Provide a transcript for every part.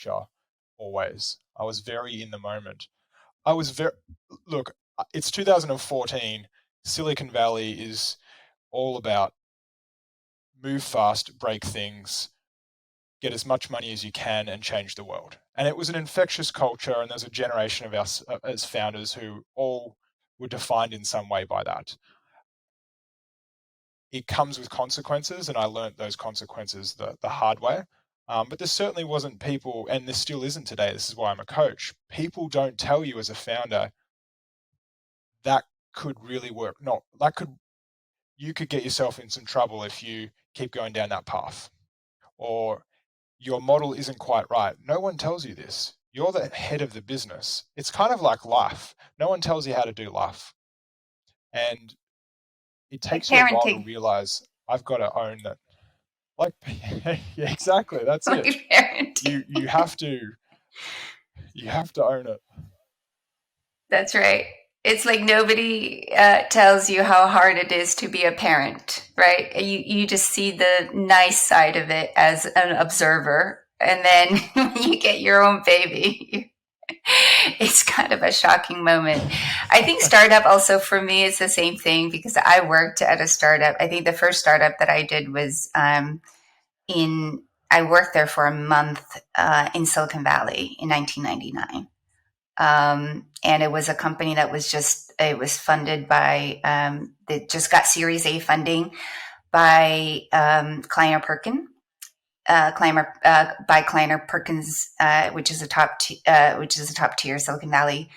culture always. I was very in the moment. Look, it's 2014. Silicon Valley is all about move fast, break things, get as much money as you can, and change the world. And it was an infectious culture, and there's a generation of us as founders who all were defined in some way by that. It comes with consequences, and I learned those consequences the hard way. But there certainly wasn't people, and there still isn't today. This is why I'm a coach. People don't tell you as a founder that could really work. You could get yourself in some trouble if you keep going down that path, or your model isn't quite right. No one tells you this. You're the head of the business. It's kind of like life. No one tells you how to do life. And it takes you a while to realize I've got to own that. Like, yeah, exactly. That's it. You have to own it. That's right. It's like nobody tells you how hard it is to be a parent, right? You just see the nice side of it as an observer. And then when you get your own baby, it's kind of a shocking moment. I think startup also for me is the same thing because I worked at a startup. I think the first startup that I did was I worked there for a month in Silicon Valley in 1999. And it was a company that it was funded by, they just got Series A funding by Kleiner Perkins. By Kleiner Perkins, which is a top tier Silicon Valley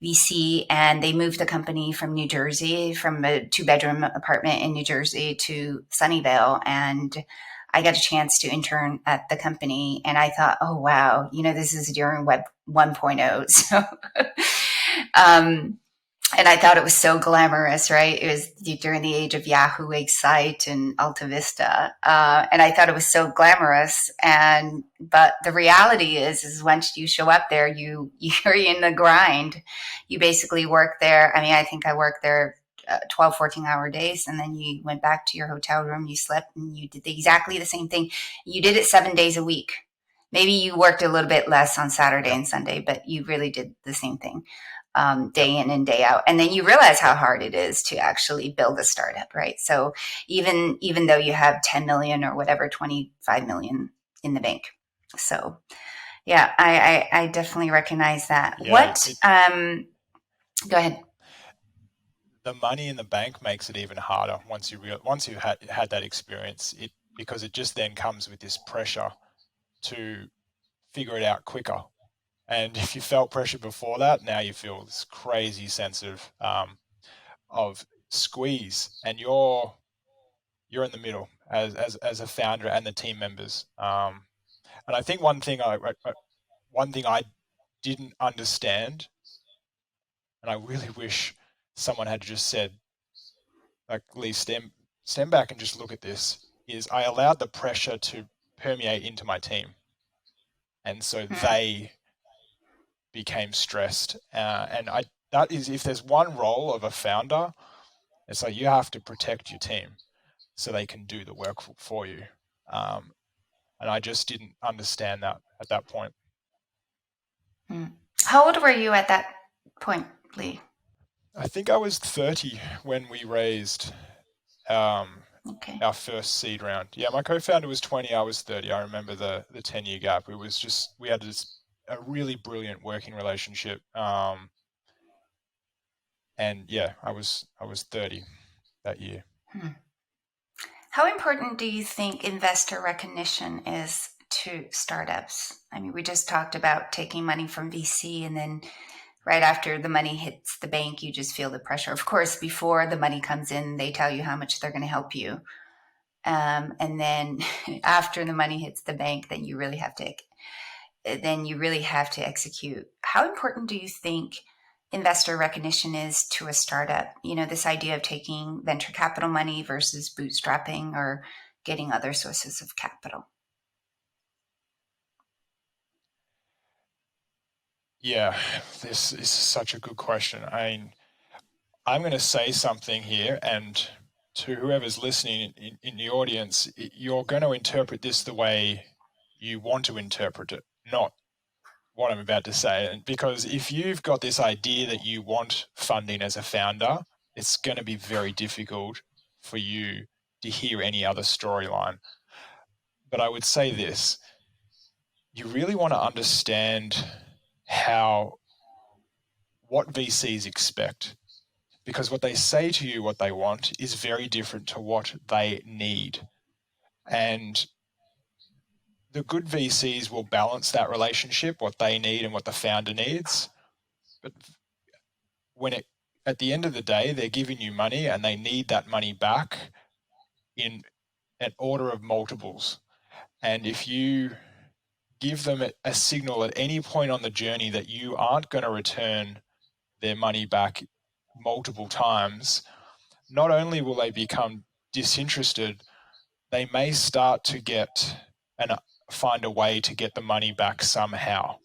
VC, and they moved the company from New Jersey, from a 2-bedroom apartment in New Jersey to Sunnyvale, and I got a chance to intern at the company, and I thought, oh wow, this is during Web 1.0, so. And I thought it was so glamorous, right? It was during the age of Yahoo Excite and Alta Vista. And I thought it was so glamorous. But the reality is once you show up there, you're in the grind. You basically work there. I mean, I think I worked there 12, 14-hour days. And then you went back to your hotel room, you slept, and you did exactly the same thing. You did it 7 days a week. Maybe you worked a little bit less on Saturday and Sunday, but you really did the same thing. Day in and day out. And then you realize how hard it is to actually build a startup, right? So even though you have 10 million or whatever, 25 million in the bank. So yeah, I definitely recognize that. Go ahead. The money in the bank makes it even harder once you've had that experience, because it just then comes with this pressure to figure it out quicker. And if you felt pressure before that, now you feel this crazy sense of squeeze, and you're in the middle as a founder and the team members. And I think one thing I didn't understand, and I really wish someone had just said, like, Lee, stand back and just look at this, is I allowed the pressure to permeate into my team, and so they became stressed. That is, if there's one role of a founder, it's like you have to protect your team so they can do the work for you. And I just didn't understand that at that point. How old were you at that point, Lee? I think I was 30 when we raised our first seed round. Yeah, my co-founder was 20, I was 30. I remember the 10-year gap. It was just, we had a really brilliant working relationship. And yeah, I was 30 that year. How important do you think investor recognition is to startups? I mean, we just talked about taking money from VC, and then right after the money hits the bank, you just feel the pressure. Of course, before the money comes in, they tell you how much they're going to help you. And then after the money hits the bank, then you really have to execute. How important do you think investor recognition is to a startup? This idea of taking venture capital money versus bootstrapping or getting other sources of capital. Yeah, this is such a good question. I'm going to say something here, and to whoever's listening in the audience, you're going to interpret this the way you want to interpret it, not what I'm about to say. Because if you've got this idea that you want funding as a founder, it's going to be very difficult for you to hear any other storyline. But I would say this, you really want to understand what VCs expect, because what they say to you, what they want, is very different to what they need. And the good VCs will balance that relationship, what they need and what the founder needs. But when it at the end of the day, they're giving you money and they need that money back in an order of multiples. And if you give them a signal at any point on the journey that you aren't going to return their money back multiple times, not only will they become disinterested, they may start to find a way to get the money back somehow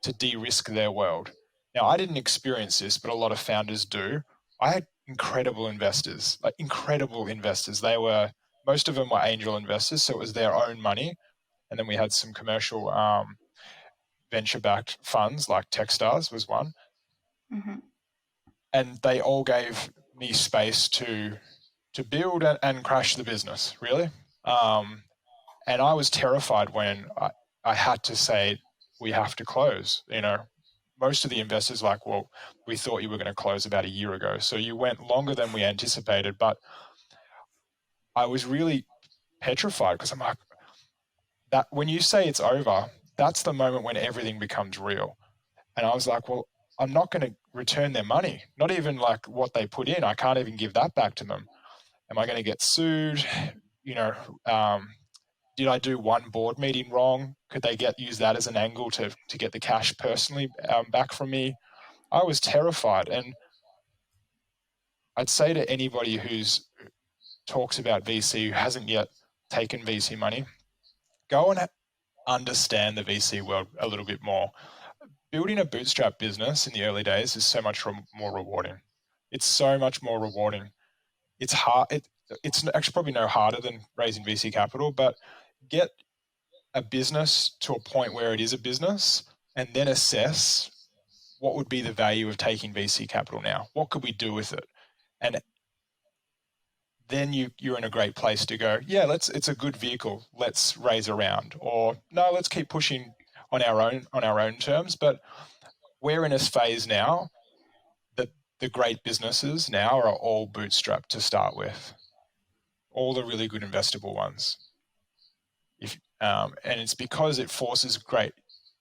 to de-risk their world. Now, I didn't experience this, but a lot of founders do. I had incredible investors, like incredible investors. Most of them were angel investors, so it was their own money. And then we had some commercial venture-backed funds, like Techstars was one. Mm-hmm. And they all gave me space to build and crash the business, really. And I was terrified when I had to say, we have to close. Most of the investors were like, well, we thought you were going to close about a year ago. So you went longer than we anticipated. But I was really petrified because I'm like, that when you say it's over, that's the moment when everything becomes real. And I was like, well, I'm not going to return their money, not even like what they put in. I can't even give that back to them. Am I going to get sued? Did I do one board meeting wrong? Could they use that as an angle to get the cash personally back from me? I was terrified. And I'd say to anybody who's talks about VC who hasn't yet taken VC money, go and understand the VC world a little bit more. Building a bootstrap business in the early days is so much more rewarding. It's so much more rewarding. It's hard. It's actually probably no harder than raising VC capital, but get a business to a point where it is a business and then assess what would be the value of taking VC capital now. What could we do with it? And then you're in a great place to go, yeah, it's a good vehicle. Let's raise a round. Or no, let's keep pushing on our own terms. But we're in a phase now that the great businesses now are all bootstrapped to start with. All the really good investable ones. And it's because it forces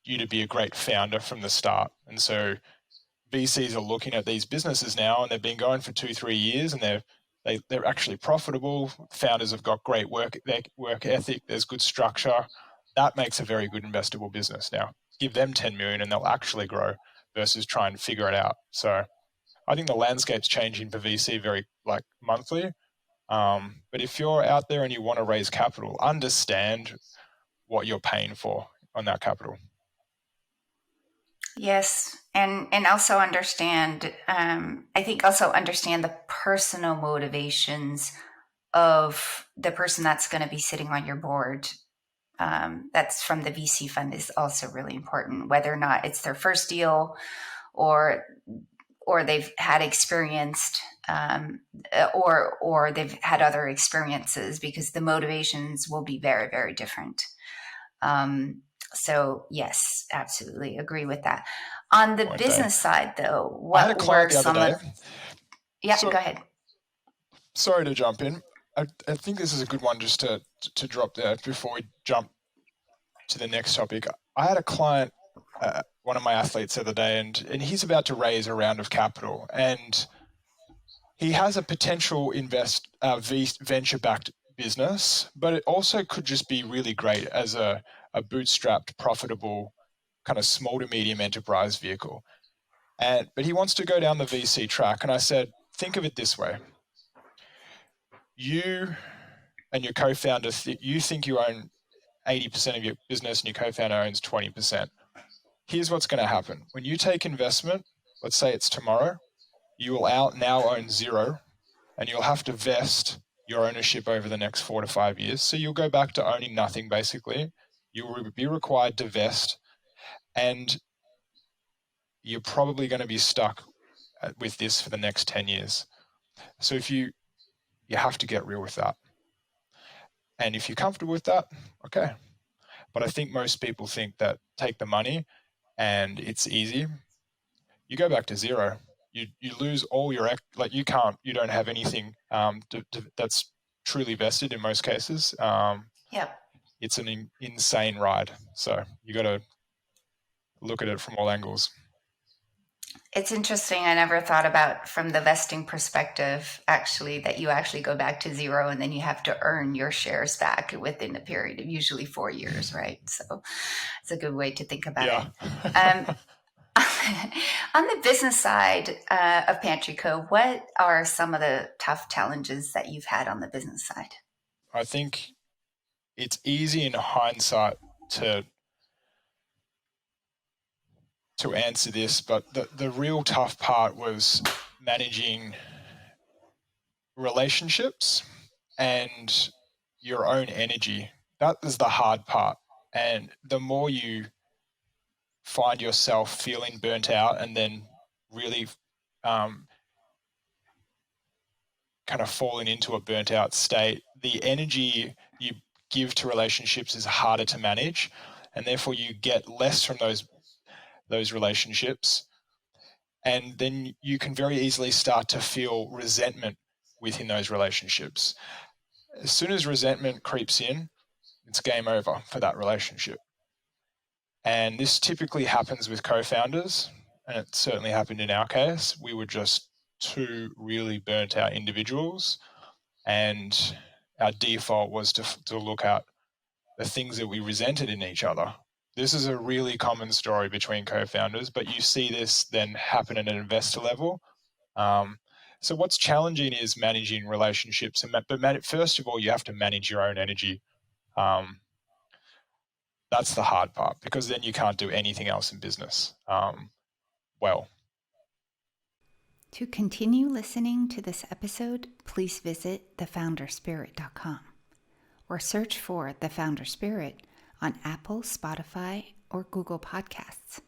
you to be a great founder from the start. And so VCs are looking at these businesses now, and they've been going for 2-3 years, and they're actually profitable. Founders have got great work ethic. There's good structure. That makes a very good investable business. Now, give them 10 million, and they'll actually grow versus try and figure it out. So, I think the landscape's changing for VC very monthly. But if you're out there and you want to raise capital, understand what you're paying for on that capital. Yes, and also understand. I think also understand the personal motivations of the person that's going to be sitting on your board. That's from the VC fund is also really important. Whether or not it's their first deal, or they've had experienced, or they've had other experiences, because the motivations will be very, very different. So yes, absolutely agree with that. On the business side, though, what were some of? Yeah, go ahead. Sorry to jump in. I think this is a good one just to drop there before we jump to the next topic. I had a client, one of my athletes the other day, and he's about to raise a round of capital, and he has a potential venture-backed business, but it also could just be really great as a bootstrapped, profitable, kind of small to medium enterprise vehicle. But he wants to go down the VC track. And I said, think of it this way. You and your co-founder, you think you own 80% of your business and your co-founder owns 20%. Here's what's going to happen. When you take investment, let's say it's tomorrow, you will now own zero, and you'll have to vest your ownership over the next 4 to 5 years. So you'll go back to owning nothing, basically. You will be required to vest. And you're probably going to be stuck with this for the next 10 years. So if you have to get real with that. And if you're comfortable with that, okay. But I think most people think that take the money and it's easy. You go back to zero. You lose all your, you don't have anything that's truly vested in most cases. Yep. It's an insane ride. So you got to look at it from all angles. It's interesting. I never thought about from the vesting perspective, actually, that you actually go back to zero and then you have to earn your shares back within a period of usually 4 years, right? So it's a good way to think about Yeah. it. On the business side of Pantry Co., what are some of the tough challenges that you've had on the business side? I think it's easy in hindsight to answer this, but the real tough part was managing relationships and your own energy. That is the hard part. And the more you find yourself feeling burnt out and then really kind of falling into a burnt out state, the energy you give to relationships is harder to manage. And therefore you get less from those relationships. And then you can very easily start to feel resentment within those relationships. As soon as resentment creeps in, it's game over for that relationship. And this typically happens with co-founders, and it certainly happened in our case. We were just two really burnt out individuals, and our default was to look at the things that we resented in each other. This is a really common story between co-founders, but you see this then happen at an investor level. So what's challenging is managing relationships, but first of all, you have to manage your own energy. That's the hard part, because then you can't do anything else in business well. To continue listening to this episode, please visit thefounderspirit.com or search for The Founder Spirit on Apple, Spotify, or Google Podcasts.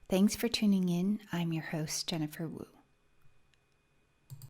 Thanks for tuning in. I'm your host, Jennifer Wu.